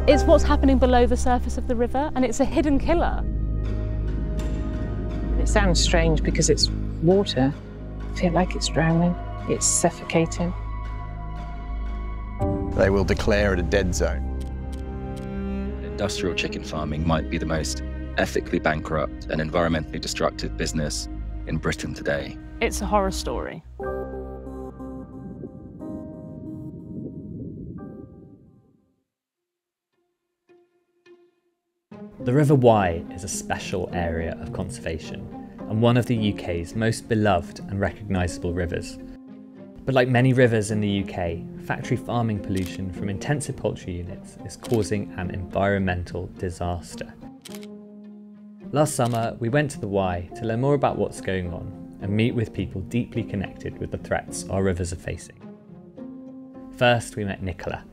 It's what's happening below the surface of the river, and it's a hidden killer. It sounds strange because it's water. I feel like it's drowning. It's suffocating. They will declare it a dead zone. Industrial chicken farming might be the most ethically bankrupt and environmentally destructive business in Britain today. It's a horror story. The River Wye is a special area of conservation and one of the UK's most beloved and recognisable rivers. But like many rivers in the UK, factory farming pollution from intensive poultry units is causing an environmental disaster. Last summer, we went to the Wye to learn more about what's going on and meet with people deeply connected with the threats our rivers are facing. First, we met Nicola,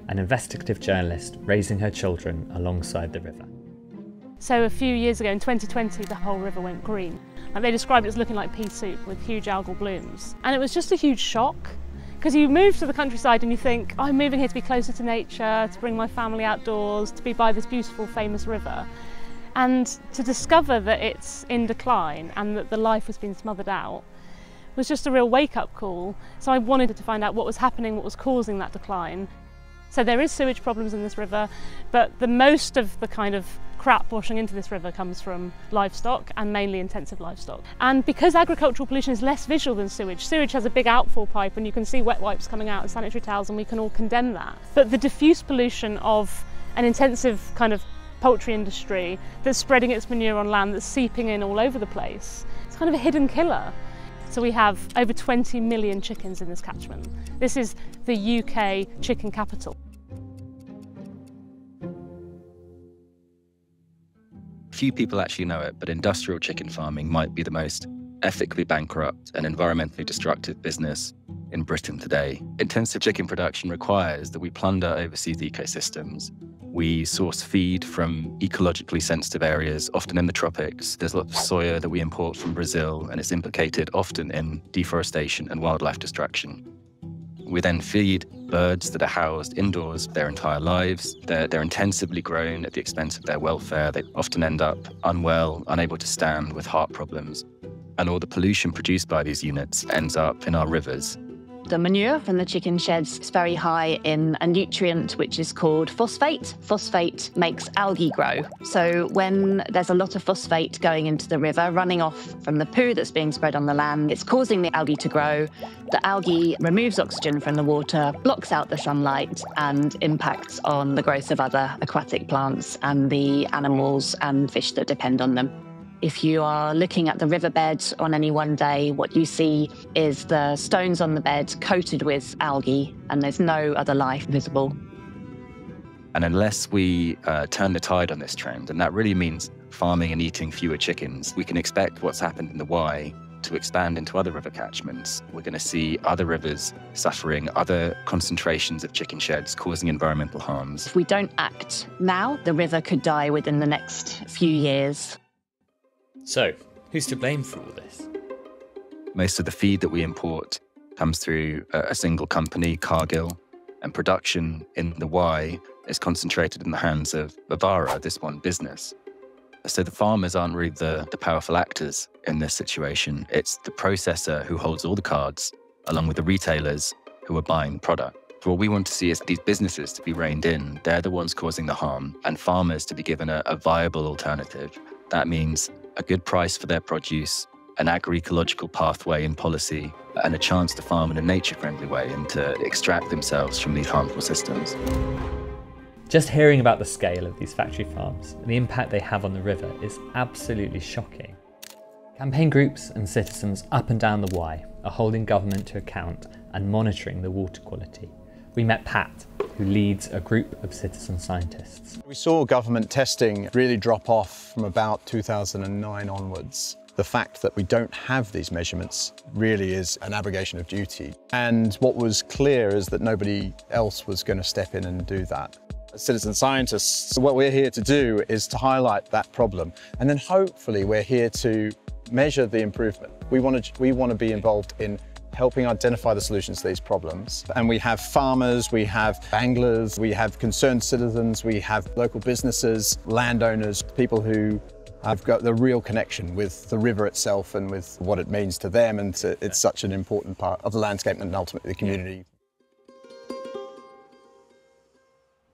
an investigative journalist raising her children alongside the river. So a few years ago, in 2020, the whole river went green. And they described it as looking like pea soup with huge algal blooms. And it was just a huge shock, because you move to the countryside and you think, oh, I'm moving here to be closer to nature, to bring my family outdoors, to be by this beautiful, famous river. And to discover that it's in decline and that the life has been smothered out was just a real wake-up call. So I wanted to find out what was happening, what was causing that decline. So there is sewage problems in this river, but the most of the kind of crap washing into this river comes from livestock, and mainly intensive livestock. And because agricultural pollution is less visual than sewage, sewage has a big outfall pipe and you can see wet wipes coming out and sanitary towels, and we can all condemn that. But the diffuse pollution of an intensive kind of poultry industry that's spreading its manure on land, that's seeping in all over the place, it's kind of a hidden killer. So we have over 20 million chickens in this catchment. This is the UK chicken capital. Few people actually know it, but industrial chicken farming might be the most ethically bankrupt and environmentally destructive business in Britain today. Intensive chicken production requires that we plunder overseas ecosystems. We source feed from ecologically sensitive areas, often in the tropics. There's lots of soya that we import from Brazil, and it's implicated often in deforestation and wildlife destruction. We then feed birds that are housed indoors their entire lives. They're intensively grown at the expense of their welfare. They often end up unwell, unable to stand, with heart problems. And all the pollution produced by these units ends up in our rivers. The manure from the chicken sheds is very high in a nutrient which is called phosphate. Phosphate makes algae grow. So when there's a lot of phosphate going into the river, running off from the poo that's being spread on the land, it's causing the algae to grow. The algae removes oxygen from the water, blocks out the sunlight, and impacts on the growth of other aquatic plants and the animals and fish that depend on them. If you are looking at the riverbed on any one day, what you see is the stones on the bed coated with algae, and there's no other life visible. And unless we turn the tide on this trend, and that really means farming and eating fewer chickens, we can expect what's happened in the Wye to expand into other river catchments. We're going to see other rivers suffering, other concentrations of chicken sheds causing environmental harms. If we don't act now, the river could die within the next few years. So, who's to blame for all this? Most of the feed that we import comes through a single company, Cargill, and production in the Wye is concentrated in the hands of Bavara, this one business. So the farmers aren't really the powerful actors in this situation. It's the processor who holds all the cards, along with the retailers who are buying the product. So what we want to see is these businesses to be reined in. They're the ones causing the harm, and farmers to be given a viable alternative. That means a good price for their produce, an agroecological pathway in policy, and a chance to farm in a nature-friendly way and to extract themselves from these harmful systems. Just hearing about the scale of these factory farms and the impact they have on the river is absolutely shocking. Campaign groups and citizens up and down the Wye are holding government to account and monitoring the water quality. We met Pat, who leads a group of citizen scientists. We saw government testing really drop off from about 2009 onwards. The fact that we don't have these measurements really is an abrogation of duty. And what was clear is that nobody else was going to step in and do that. As citizen scientists, what we're here to do is to highlight that problem. And then hopefully we're here to measure the improvement. We want to be involved in helping identify the solutions to these problems. And we have farmers, we have anglers, we have concerned citizens, we have local businesses, landowners, people who have got the real connection with the river itself and with what it means to them, and it's such an important part of the landscape and ultimately the community.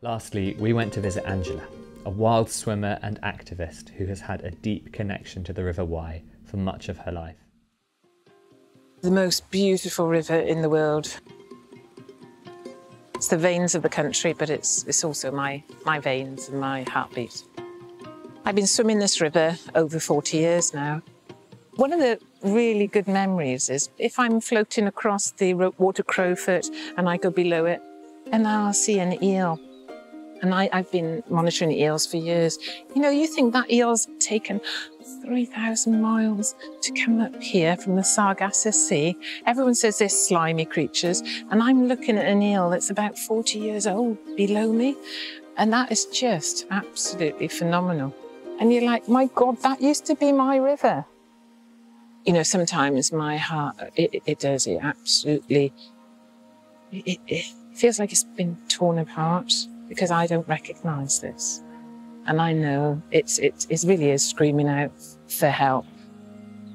Lastly, we went to visit Angela, a wild swimmer and activist who has had a deep connection to the River Wye for much of her life. The most beautiful river in the world. It's the veins of the country, but it's also my veins and my heartbeat. I've been swimming this river over 40 years now. One of the really good memories is if I'm floating across the water Crowfoot and I go below it and I'll see an eel. And I've been monitoring eels for years. You know, you think that eel's taken 3,000 miles to come up here from the Sargasso Sea. Everyone says they're slimy creatures, and I'm looking at an eel that's about 40 years old below me, and that is just absolutely phenomenal. And you're like, my God, that used to be my river. You know, sometimes my heart, it does, it absolutely, it feels like it's been torn apart because I don't recognise this. And I know it really is screaming out for help.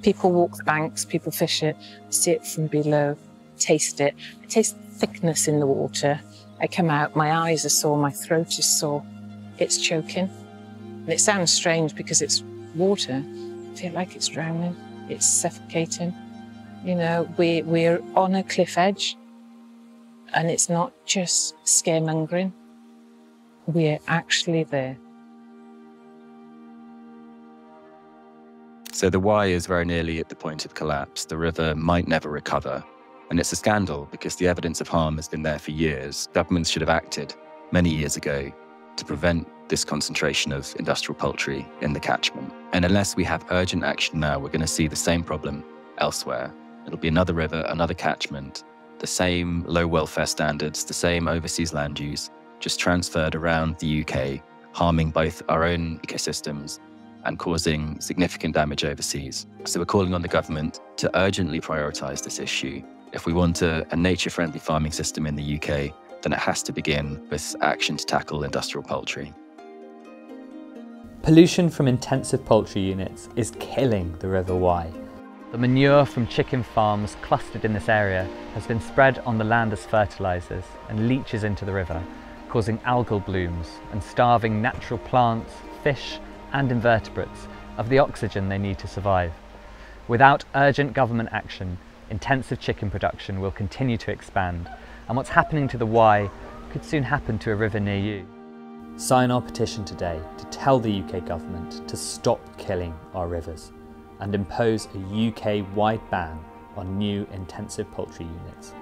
People walk the banks, people fish it, see it from below, taste it. I taste the thickness in the water. I come out, my eyes are sore, my throat is sore. It's choking. And it sounds strange because it's water. I feel like it's drowning. It's suffocating. You know, we're on a cliff edge, and it's not just scaremongering. We're actually there. So the Wye is very nearly at the point of collapse. The river might never recover. And it's a scandal because the evidence of harm has been there for years. Governments should have acted many years ago to prevent this concentration of industrial poultry in the catchment. And unless we have urgent action now, we're going to see the same problem elsewhere. It'll be another river, another catchment, the same low welfare standards, the same overseas land use, just transferred around the UK, harming both our own ecosystems and causing significant damage overseas. So we're calling on the government to urgently prioritise this issue. If we want a nature-friendly farming system in the UK, then it has to begin with action to tackle industrial poultry. Pollution from intensive poultry units is killing the River Wye. The manure from chicken farms clustered in this area has been spread on the land as fertilisers and leaches into the river, causing algal blooms and starving natural plants, fish and invertebrates of the oxygen they need to survive. Without urgent government action, intensive chicken production will continue to expand, and what's happening to the Wye could soon happen to a river near you. Sign our petition today to tell the UK government to stop killing our rivers and impose a UK-wide ban on new intensive poultry units.